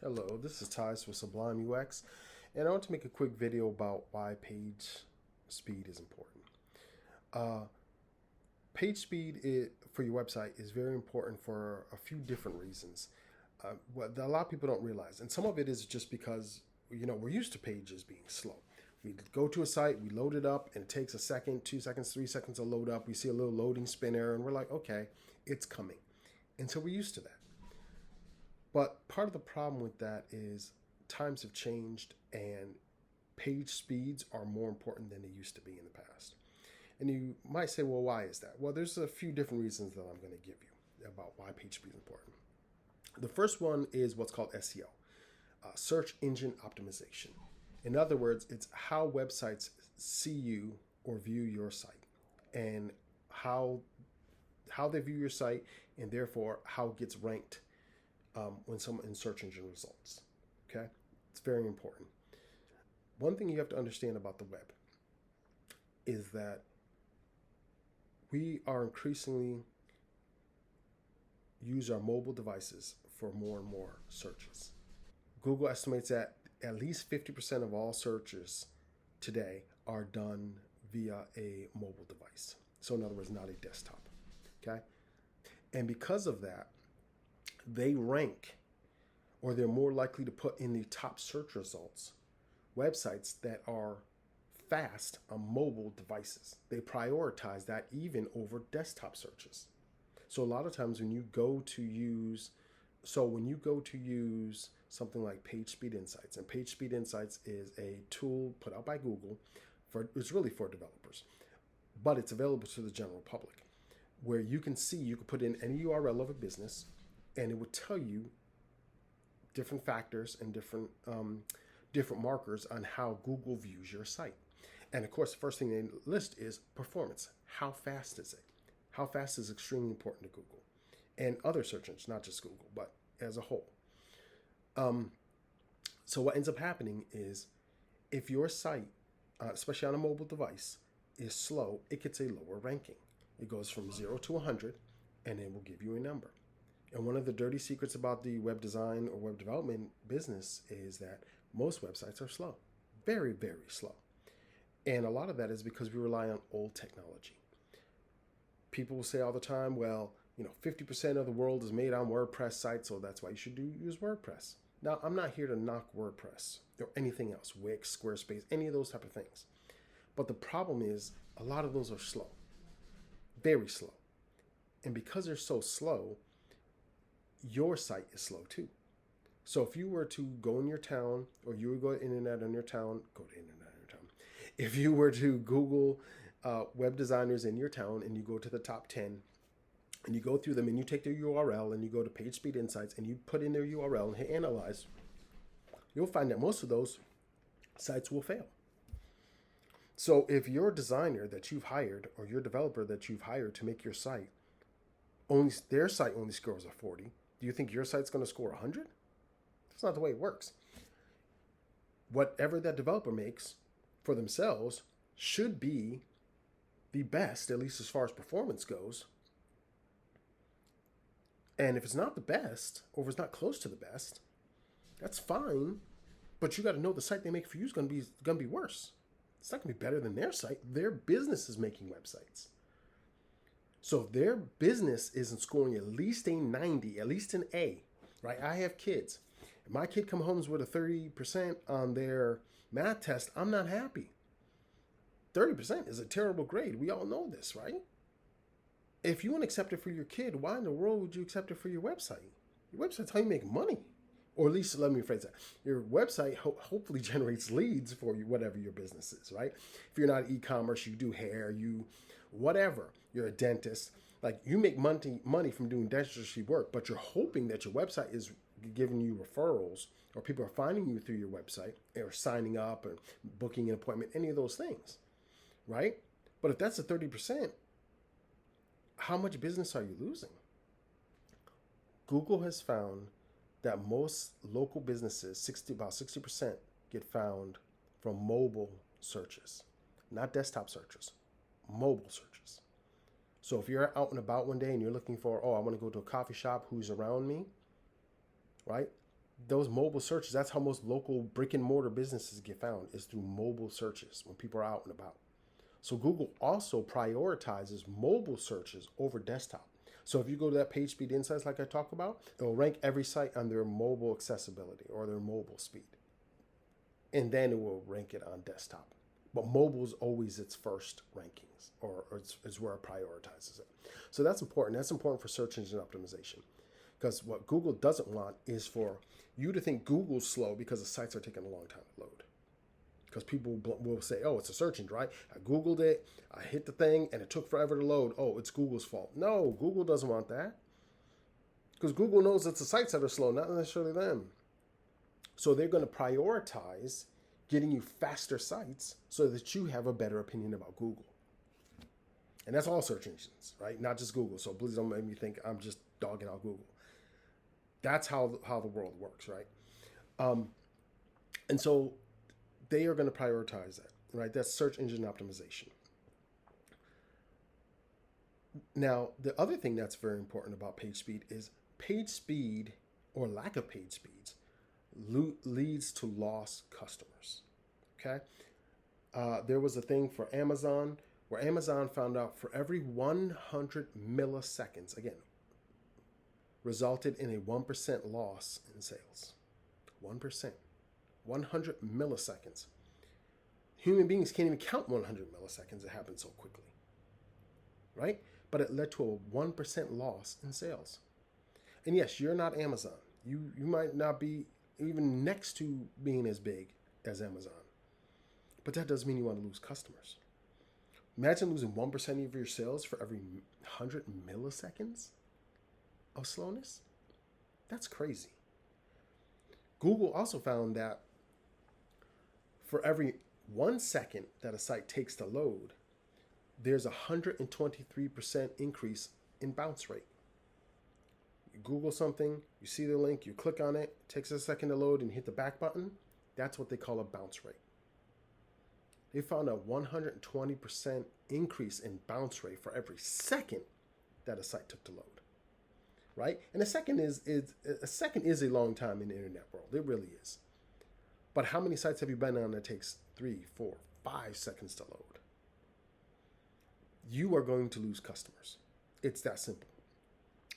Hello, this is Tyus with Sublime UX, and I want to make a quick video about why page speed is important. Uh, Page speed for your website is very important for a few different reasons. What a lot of people don't realize, and some of it is just because we're used to pages being slow. We go to a site, we load it up, and it takes a second, 2 seconds, 3 seconds to load up. We see a little loading spin error, and we're like, okay, it's coming, and so we're used to that. But part of the problem with that is times have changed and page speeds are more important than they used to be in the past. And you might say, well, why is that? Well, there's a few different reasons that I'm going to give you about why page speed is important. The first one is what's called SEO, search engine optimization. In other words, it's how websites see you or view your site, and how they view your site, and therefore how it gets ranked when someone in search engine results. Okay, it's very important. One thing you have to understand about the web is that we are increasingly use our mobile devices for more and more searches. Google estimates that at least 50% of all searches today are done via a mobile device. So in other words, not a desktop. Okay, and because of that, they rank, or they're more likely to put in the top search results websites that are fast on mobile devices. They prioritize that even over desktop searches. So a lot of times when you go to use something like PageSpeed Insights, and PageSpeed Insights is a tool put out by Google it's really for developers, but it's available to the general public, where you can put in any URL of a business, and it would tell you different factors and different markers on how Google views your site. And of course, the first thing they list is performance. How fast is it? How fast is extremely important to Google and other search engines, not just Google, but as a whole. So what ends up happening is, if your site, especially on a mobile device, is slow, it gets a lower ranking. It goes from 0 to 100, and it will give you a number. And one of the dirty secrets about the web design or web development business is that most websites are slow, very, very slow. And a lot of that is because we rely on old technology. People will say all the time, well, 50% of the world is made on WordPress sites, so that's why you should use WordPress. Now, I'm not here to knock WordPress or anything else, Wix, Squarespace, any of those type of things. But the problem is a lot of those are slow, very slow. And because they're so slow, your site is slow too. So if you were to go in your town, or you would go to internet on your town, If you were to Google web designers in your town, and you go to the top 10, and you go through them, and you take their URL, and you go to PageSpeed Insights, and you put in their URL and hit analyze, you'll find that most of those sites will fail. So if your designer that you've hired, or your developer that you've hired to make your site, their site only scores a 40, do you think your site's going to score 100? That's not the way it works. Whatever that developer makes for themselves should be the best, at least as far as performance goes. And if it's not the best, or if it's not close to the best, that's fine. But you got to know the site they make for you is going to be worse. It's not going to be better than their site. Their business is making websites. So if their business isn't scoring at least a 90, at least an A, right? I have kids. If my kid comes home with a 30% on their math test, I'm not happy. 30% is a terrible grade. We all know this, right? If you want to accept it for your kid, why in the world would you accept it for your website? Your website's how you make money. Or at least, let me rephrase that. Your website hopefully generates leads for you, whatever your business is, right? If you're not e-commerce, you do hair, whatever, you're a dentist, like, you make money from doing dentistry work, but you're hoping that your website is giving you referrals, or people are finding you through your website, or signing up or booking an appointment, any of those things, right? But if that's a 30%, how much business are you losing? Google has found that most local businesses, about 60%, get found from mobile searches, not desktop searches, mobile searches. So if you're out and about one day and you're looking for, I want to go to a coffee shop, who's around me, right? those mobile searches, that's how most local brick and mortar businesses get found, is through mobile searches when people are out and about. So Google also prioritizes mobile searches over desktop. So if you go to that PageSpeed Insights like I talked about, it will rank every site on their mobile accessibility or their mobile speed. And then it will rank it on desktop. But mobile is always its first rankings, or it's where it prioritizes it. So that's important. That's important for search engine optimization. Because what Google doesn't want is for you to think Google's slow because the sites are taking a long time to load. Because people will say, oh, it's a search engine, right? I Googled it, I hit the thing, and it took forever to load. Oh, it's Google's fault. No, Google doesn't want that. Because Google knows it's the sites that are slow, not necessarily them. So they're going to prioritize getting you faster sites so that you have a better opinion about Google. And that's all search engines, right? Not just Google. So please don't make me think I'm just dogging out Google. That's how the world works, right? And so they are going to prioritize that, right? That's search engine optimization. Now, the other thing that's very important about page speed is page speed, or lack of page speeds, leads to lost customers, okay? There was a thing for Amazon where Amazon found out for every 100 milliseconds, again, resulted in a 1% loss in sales. 1%. 100 milliseconds. Human beings can't even count 100 milliseconds. It happened so quickly, right? But it led to a 1% loss in sales. And yes, you're not Amazon. You might not be even next to being as big as Amazon. But that doesn't mean you want to lose customers. Imagine losing 1% of your sales for every 100 milliseconds of slowness. That's crazy. Google also found that for every 1 second that a site takes to load, there's a 123% increase in bounce rate. You Google something, you see the link, you click on it, it takes a second to load and hit the back button. That's what they call a bounce rate. They found a 120% increase in bounce rate for every second that a site took to load. Right? And a second is a long time in the internet world. It really is. But how many sites have you been on that takes 3, 4, 5 seconds to load? You are going to lose customers. It's that simple.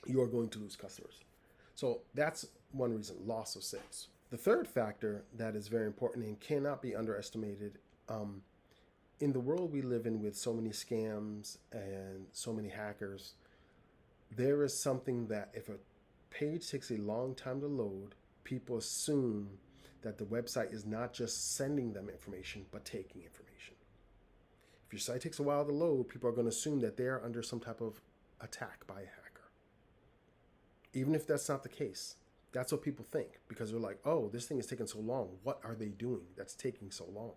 You are going to lose customers. So that's one reason, loss of sales. The third factor that is very important and cannot be underestimated, in the world we live in with so many scams and so many hackers, there is something that if a page takes a long time to load, people assume that the website is not just sending them information, but taking information. If your site takes a while to load, people are going to assume that they're under some type of attack by a hacker. Even if that's not the case, that's what people think, because they're like, oh, this thing is taking so long. What are they doing that's taking so long?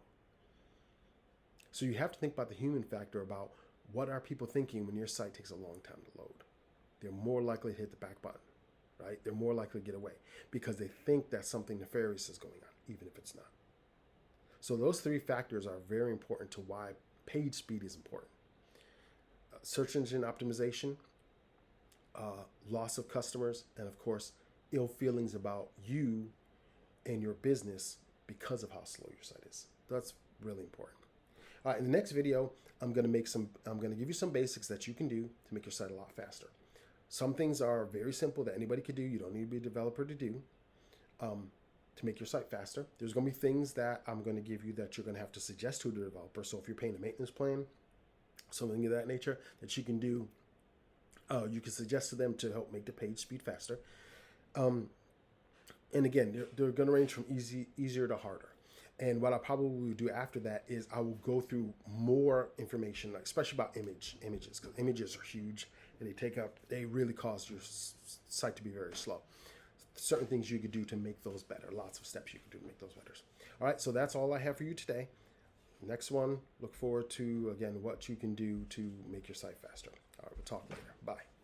So you have to think about the human factor, about what are people thinking when your site takes a long time to load. They're more likely to hit the back button, right? They're more likely to get away because they think that something nefarious is going on, even if it's not. So those three factors are very important to why page speed is important. Search engine optimization, loss of customers, and of course, ill feelings about you and your business because of how slow your site is. That's really important. All right, in the next video, I'm going to give you some basics that you can do to make your site a lot faster. Some things are very simple that anybody could do. You don't need to be a developer to do to make your site faster. There's going to be things that I'm going to give you that you're going to have to suggest to the developer. So if you're paying a maintenance plan, something of that nature that you can do, you can suggest to them to help make the page speed faster. And again, they're going to range from easier to harder. And what I probably will do after that is I will go through more information, like especially about images, because images are huge and they really cause your site to be very slow. Certain things you could do to make those better. Lots of steps you could do to make those better. All right, so that's all I have for you today. Next one, look forward to, again, what you can do to make your site faster. All right, we'll talk later. Bye.